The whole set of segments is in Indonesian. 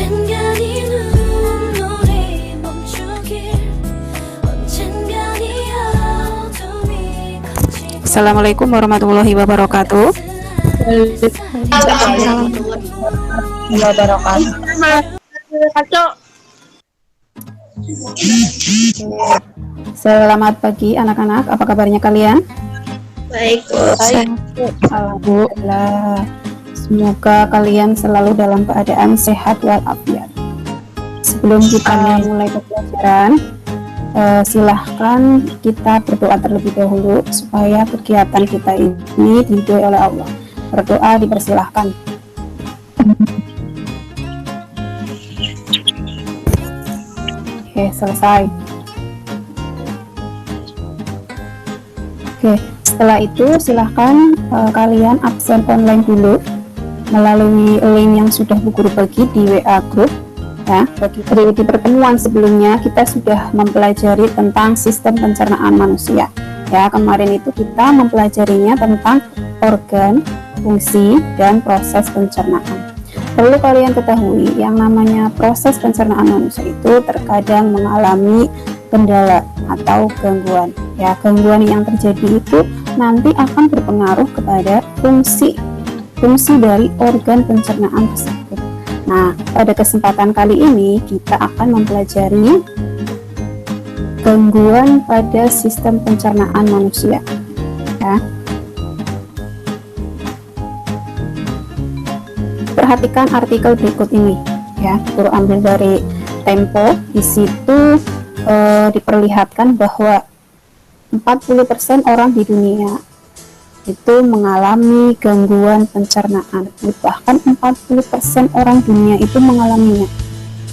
언젠간 이 눈물이 멈추길 언젠간 이 어둠이 거치고 Assalamualaikum warahmatullahi wabarakatuh. Selamat pagi anak-anak, apa kabarnya kalian? Baik. Alhamdulillah. Semoga kalian selalu dalam keadaan sehat walafiat. Sebelum kita mulai pembelajaran, silahkan kita berdoa terlebih dahulu supaya kegiatan kita ini diridhoi oleh Allah. Berdoa dipersilahkan. Oke, selesai. Oke, setelah itu silahkan kalian absen online dulu melalui link yang sudah Bu Guru bagi di WA Group. Ya, di pertemuan sebelumnya kita sudah mempelajari tentang sistem pencernaan manusia. Ya, kemarin itu kita mempelajarinya tentang organ, fungsi, dan proses pencernaan. Perlu kalian ketahui, yang namanya proses pencernaan manusia itu terkadang mengalami kendala atau gangguan. Ya, gangguan yang terjadi itu nanti akan berpengaruh kepada fungsi dari organ pencernaan tersebut. Nah, pada kesempatan kali ini kita akan mempelajari gangguan pada sistem pencernaan manusia. Ya. Perhatikan artikel berikut ini. Ya, Guru ambil dari Tempo. Di situ diperlihatkan bahwa 40% orang di dunia itu mengalami gangguan pencernaan. Bahkan 40% orang dunia itu mengalaminya.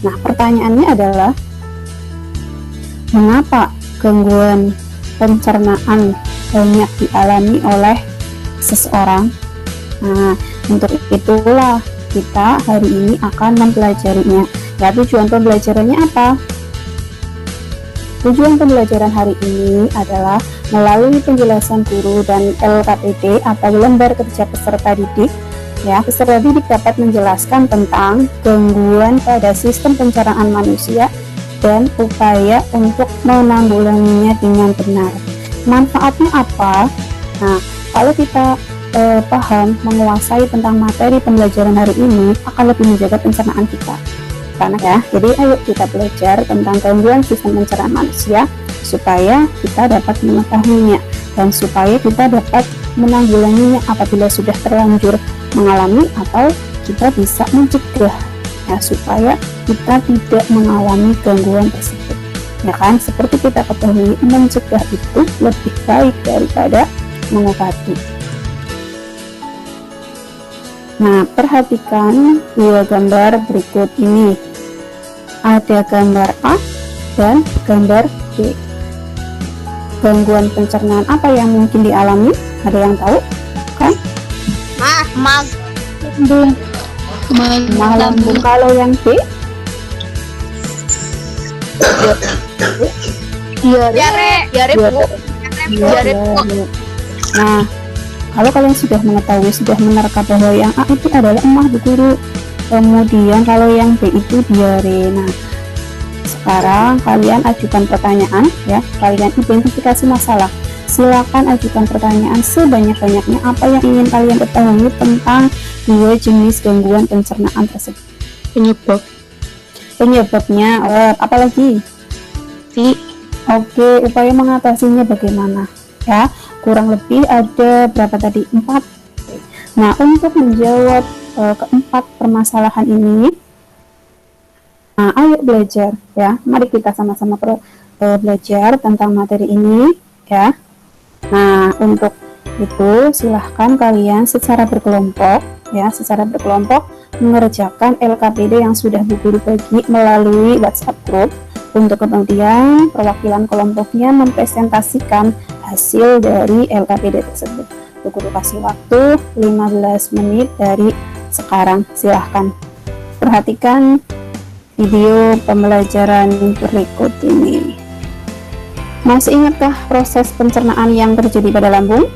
Nah, pertanyaannya adalah mengapa gangguan pencernaan banyak dialami oleh seseorang? Nah, untuk itulah kita hari ini akan mempelajarinya. Ya, tujuan pembelajarannya apa? Tujuan pembelajaran hari ini adalah melalui penjelasan guru dan LKPD atau lembar kerja peserta didik. Ya, peserta didik dapat menjelaskan tentang gangguan pada sistem pencernaan manusia dan upaya untuk menanggulanginya dengan benar. Manfaatnya apa? Nah, kalau kita paham, menguasai tentang materi pembelajaran hari ini akan lebih menjaga pencernaan kita. Karena ya, jadi ayo kita belajar tentang gangguan sistem pencernaan manusia supaya kita dapat mengetahuinya dan supaya kita dapat menanggulanginya apabila sudah terlanjur mengalami atau kita bisa mencegah ya, supaya kita tidak mengalami gangguan tersebut. Ya kan, seperti kita ketahui, mencegah itu lebih baik daripada mengobati. Nah, perhatikan dua gambar berikut ini. Ada gambar A dan gambar B. Gangguan pencernaan apa yang mungkin dialami? Ada yang tahu? Kan? Lambung. Kalau yang B? Diare. Nah, kalau kalian sudah mengetahui, sudah menerka bahwa yang A itu adalah emah Bu Guru, kemudian kalau yang B itu diare. Nah, sekarang kalian ajukan pertanyaan ya, kalian identifikasi masalah. Silakan ajukan pertanyaan sebanyak-banyaknya apa yang ingin kalian ketahui tentang dua jenis gangguan pencernaan tersebut. Penyebabnya apa lagi? Oke, upaya mengatasinya bagaimana? Ya, kurang lebih ada berapa tadi? 4. Nah, untuk menjawab keempat permasalahan ini, nah, ayo belajar ya. Mari kita sama-sama belajar tentang materi ini ya. Nah, untuk itu silahkan kalian secara berkelompok ya, mengerjakan LKPD yang sudah Bu Guru bagi melalui WhatsApp group. Untuk kemudian perwakilan kelompoknya mempresentasikan hasil dari LKPD tersebut. Bu Guru kasih waktu 15 menit dari sekarang. Silahkan perhatikan video pembelajaran berikut ini. Masih ingatkah proses pencernaan yang terjadi pada lambung?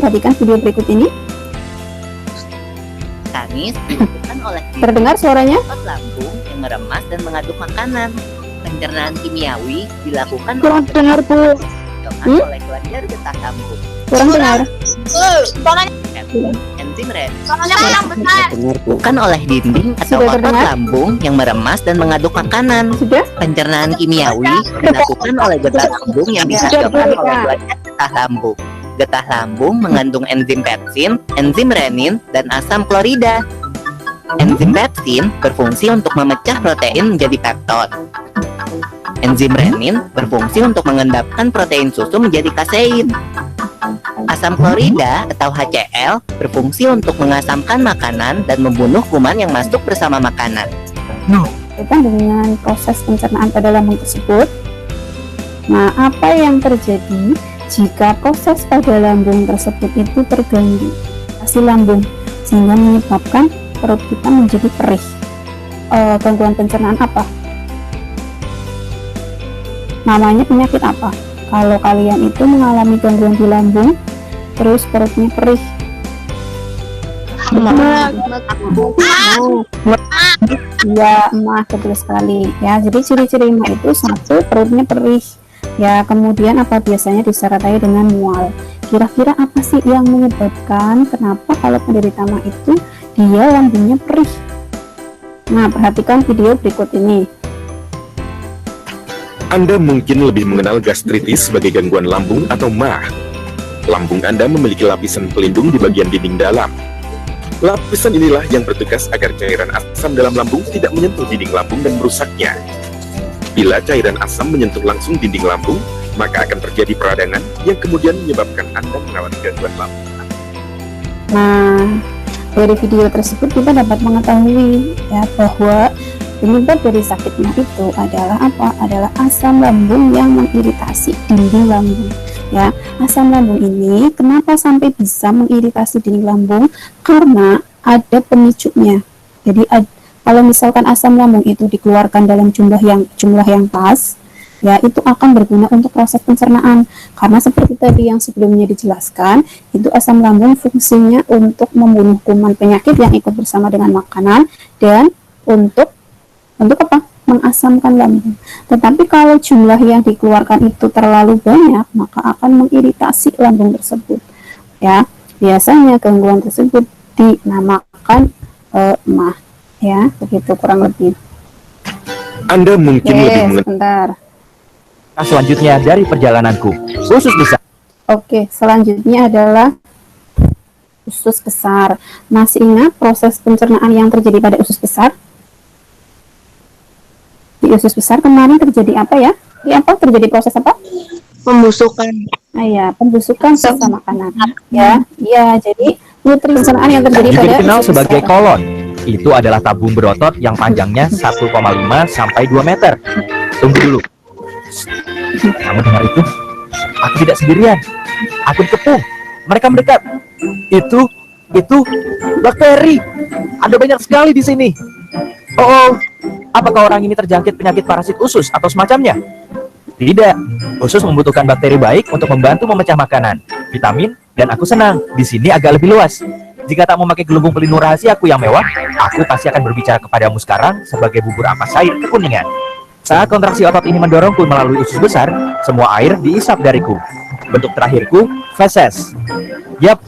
Perhatikan video berikut ini. Kanis dilakukan oleh Terdengar suaranya? otot lambung yang meremas dan mengaduk makanan. Pencernaan kimiawi dilakukan Kurang dengar, Bu. oleh kelenjar getah lambung. Kurang dengar. Enzim renin dilakukan oleh dinding atau Sudah otot terdengar? lambung yang meremas dan mengaduk makanan. Sudah? Pencernaan kimiawi dilakukan oleh getah lambung yang dihasilkan oleh kelenjar getah lambung. Getah lambung mengandung enzim pepsin, enzim renin, dan asam klorida. Enzim pepsin berfungsi untuk memecah protein menjadi peptod. Enzim renin berfungsi untuk mengendapkan protein susu menjadi kasein. Asam klorida atau HCl berfungsi untuk mengasamkan makanan dan membunuh kuman yang masuk bersama makanan. Berkaitan dengan proses pencernaan pada lambung tersebut. Nah, apa yang terjadi jika proses pada lambung tersebut itu terganggu hasil lambung sehingga menyebabkan perut kita menjadi perih? Gangguan pencernaan apa? Namanya penyakit apa? Kalau kalian itu mengalami gangguan di lambung, terus perutnya perih. Ya, emah, betul sekali. Ya, jadi ciri-ciri emah itu satu, perutnya perih. Ya, kemudian apa biasanya disertai dengan mual. Kira-kira apa sih yang menyebabkan kenapa kalau penderita emah itu dia lambungnya perih? Nah, perhatikan video berikut ini. Anda mungkin lebih mengenal gastritis sebagai gangguan lambung atau MAH. Lambung Anda memiliki lapisan pelindung di bagian dinding dalam. Lapisan inilah yang bertugas agar cairan asam dalam lambung tidak menyentuh dinding lambung dan merusaknya. Bila cairan asam menyentuh langsung dinding lambung, maka akan terjadi peradangan yang kemudian menyebabkan Anda mengalami gangguan lambung. Nah, dari video tersebut kita dapat mengetahui ya bahwa penyebab dari sakitnya itu adalah apa? Adalah asam lambung yang mengiritasi dinding lambung. Ya, asam lambung ini kenapa sampai bisa mengiritasi dinding lambung? Karena ada pemicunya. Jadi kalau misalkan asam lambung itu dikeluarkan dalam jumlah yang pas, ya itu akan berguna untuk proses pencernaan. Karena seperti tadi yang sebelumnya dijelaskan, itu asam lambung fungsinya untuk membunuh kuman penyakit yang ikut bersama dengan makanan dan untuk apa? Mengasamkan lambung. Tetapi kalau jumlah yang dikeluarkan itu terlalu banyak, maka akan mengiritasi lambung tersebut. Ya, biasanya gangguan tersebut dinamakan MAH. Ya, begitu kurang lebih. Anda mungkin lebih mengenal Sebentar. Selanjutnya dari perjalananku, usus besar. Oke, selanjutnya adalah usus besar. Masih ingat proses pencernaan yang terjadi pada usus besar? Di usus besar kemarin terjadi apa ya? Terjadi proses apa? Pembusukan. Nah, ya, pembusukan sisa makanan. Ya, jadi nutrisi pencernaan yang terjadi Juga pada dikenal usus sebagai besar. kolon. Itu adalah tabung berotot yang panjangnya 1,5 sampai 2 meter. Tunggu dulu. Kamu dengar itu? Aku tidak sendirian. Aku dikepung. Mereka mendekat. Itu bakteri. Ada banyak sekali di sini. Oh, apakah orang ini terjangkit penyakit parasit usus atau semacamnya? Tidak. Usus membutuhkan bakteri baik untuk membantu memecah makanan, vitamin, dan aku senang. Di sini agak lebih luas. Jika tak memakai gelembung pelindung rahasiaku yang mewah, aku pasti akan berbicara kepadamu sekarang sebagai bubur ampas air kekuningan. Saat kontraksi otot ini mendorongku melalui usus besar, semua air diisap dariku. Bentuk terakhirku, feses. Yap,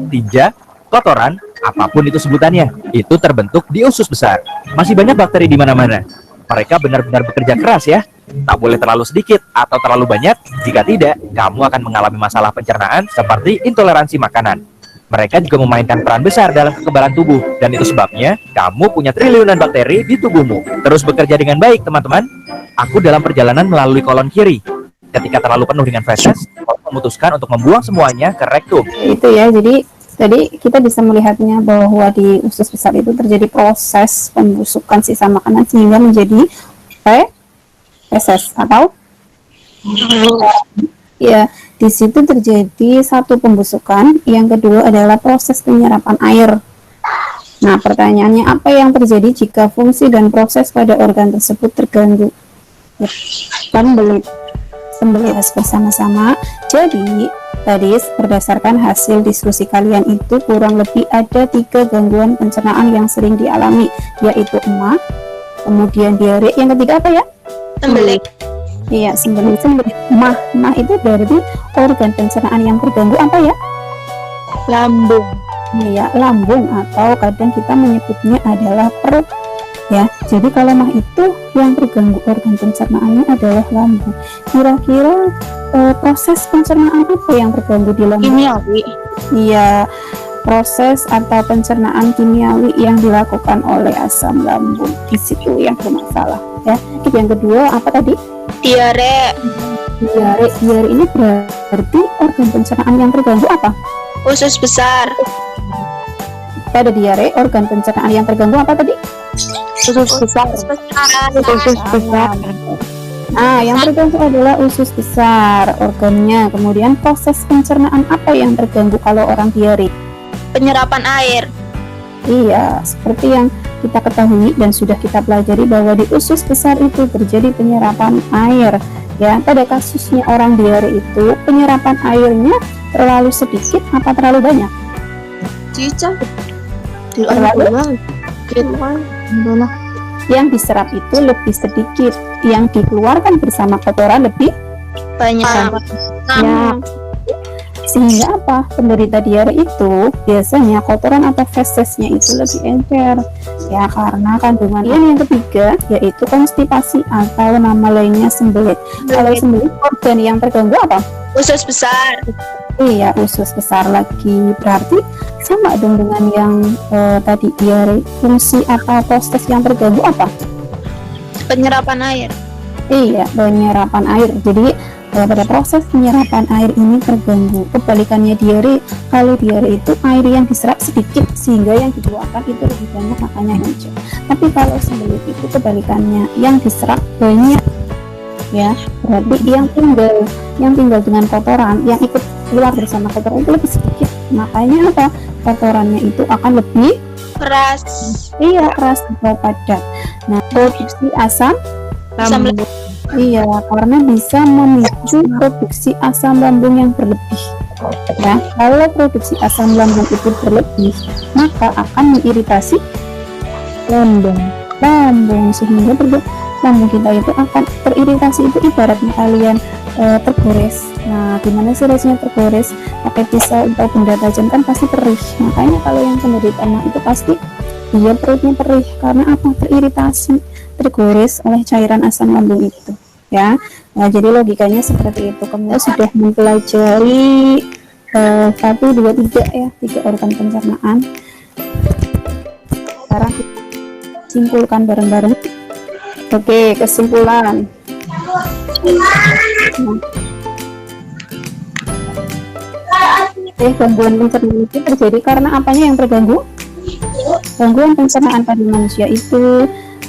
tinja, kotoran, apapun itu sebutannya, itu terbentuk di usus besar. Masih banyak bakteri di mana-mana. Mereka benar-benar bekerja keras ya. Tak boleh terlalu sedikit atau terlalu banyak. Jika tidak, kamu akan mengalami masalah pencernaan seperti intoleransi makanan. Mereka juga memainkan peran besar dalam kekebalan tubuh, dan itu sebabnya kamu punya triliunan bakteri di tubuhmu. Terus bekerja dengan baik, teman-teman. Aku dalam perjalanan melalui kolon kiri. Ketika terlalu penuh dengan feses, aku memutuskan untuk membuang semuanya ke rektum. Itu ya, jadi tadi kita bisa melihatnya bahwa di usus besar itu terjadi proses pembusukan sisa makanan sehingga menjadi feses atau ya, di situ terjadi satu pembusukan, yang kedua adalah proses penyerapan air. Nah, pertanyaannya apa yang terjadi jika fungsi dan proses pada organ tersebut terganggu? Ya, kan belum. bahas bersama-sama. Jadi tadi berdasarkan hasil diskusi kalian itu kurang lebih ada 3 gangguan pencernaan yang sering dialami, yaitu emah, kemudian diare, yang ketiga apa ya? Sembelit. Iya, sembelit. Mah itu berarti organ pencernaan yang terganggu apa ya? Lambung. Iya, lambung, atau kadang kita menyebutnya adalah perut. Ya, jadi kalau mah itu yang terganggu organ pencernaannya adalah lambung. Kira-kira proses pencernaan apa yang terganggu di lambung? Kimiawi. Iya, proses atau pencernaan kimiawi yang dilakukan oleh asam lambung, di situ yang bermasalah. Ya, yang kedua apa tadi? Diare. Diare ini berarti organ pencernaan yang terganggu apa? Usus besar. Pada diare, organ pencernaan yang terganggu apa tadi? Usus besar. Usus besar. Nah, yang terganggu adalah usus besar organnya. Kemudian proses pencernaan apa yang terganggu kalau orang diare? Penyerapan air. Iya, seperti yang kita ketahui dan sudah kita pelajari bahwa di usus besar itu terjadi penyerapan air. Ya, pada kasusnya orang diare itu penyerapan airnya terlalu sedikit apa terlalu banyak? Terlalu. Yang diserap itu lebih sedikit, yang dikeluarkan bersama kotoran lebih Banyak. banyak. Sehingga apa? Penderita diare itu biasanya kotoran atau fesesnya itu lebih encer, ya, karena kandungan. Yang ketiga yaitu konstipasi atau nama lainnya sembelit. Kalau sembelit, organ yang terganggu apa? Usus besar. Iya, usus besar lagi. Berarti sama dong dengan yang tadi diare. Fungsi atau proses yang terganggu apa? Penyerapan air. Iya, penyerapan air. Jadi pada proses penyerapan air ini terganggu. Kebalikannya diare, kalau diare itu air yang diserap sedikit sehingga yang dikeluarkan itu lebih banyak, makanya hijau. Tapi kalau sembelit itu kebalikannya, yang diserap banyak, ya, berarti yang tinggal dengan kotoran, yang ikut keluar bersama kotoran itu lebih sedikit, makanya apa? Kotorannya itu akan lebih Keras. iya, keras atau padat. Nah, produksi asam Lambung. iya, karena bisa memicu produksi asam lambung yang berlebih. Ya, kalau produksi asam lambung itu berlebih, maka akan mengiritasi lambung sehingga lambung kita itu akan teriritasi. Itu ibaratnya kalian tergores. Nah, gimana sih rasanya tergores? Pakai pisau atau benda tajam kan pasti perih. Makanya kalau yang penderita mah itu pasti dia perutnya perih karena apa? Teriritasi, tergores oleh cairan asam lambung itu. Ya, nah, jadi logikanya seperti itu. Kamu sudah mempelajari 1, 2, 3 ya, 3 organ pencernaan. Sekarang kita simpulkan bareng-bareng. Oke, kesimpulan. Gangguan pencernaan itu terjadi karena apanya yang terganggu? Gangguan pencernaan pada manusia itu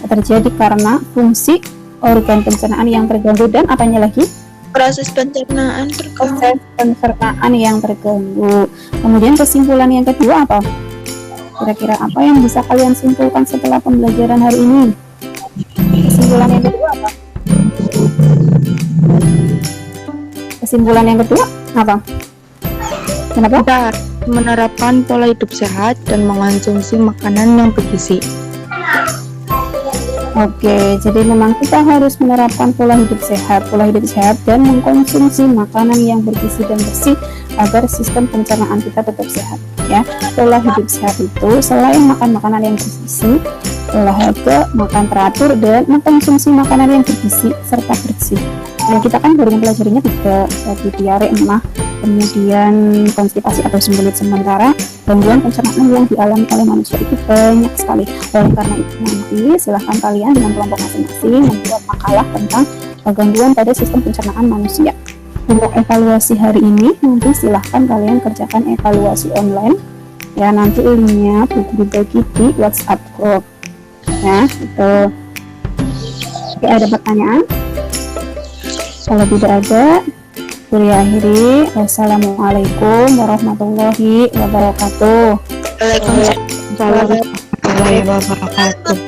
terjadi karena fungsi organ pencernaan yang terganggu dan apanya lagi? Proses pencernaan terganggu. Proses pencernaan yang terganggu. Kemudian kesimpulan yang kedua apa? Kira-kira apa yang bisa kalian simpulkan setelah pembelajaran hari ini? Kesimpulan yang kedua apa? Kesimpulan yang kedua apa? Kenapa? Kita menerapkan pola hidup sehat dan mengonsumsi makanan yang bergizi. Oke, jadi memang kita harus menerapkan pola hidup sehat dan mengkonsumsi makanan yang bergizi dan bersih agar sistem pencernaan kita tetap sehat. Ya, pola hidup sehat itu selain makan makanan yang bergizi, olahraga, makan teratur, dan mengkonsumsi makanan yang bergizi serta bersih. Nah, kita kan baru mempelajarinya 3 tadi, diare, emah, kemudian konstipasi atau sembelit. Sementara gangguan pencernaan yang dialami oleh manusia itu banyak sekali. Oleh karena itu nanti silahkan kalian dengan kelompok masing-masing membuat makalah tentang gangguan pada sistem pencernaan manusia. Untuk evaluasi hari ini nanti silahkan kalian kerjakan evaluasi online. Ya, nanti linknya dibagi di WhatsApp group. Ya, itu. Oke, ada pertanyaan? Kalau tidak ada, saya akhiri. Wassalamualaikum warahmatullahi wabarakatuh. Waalaikumsalam warahmatullahi wabarakatuh.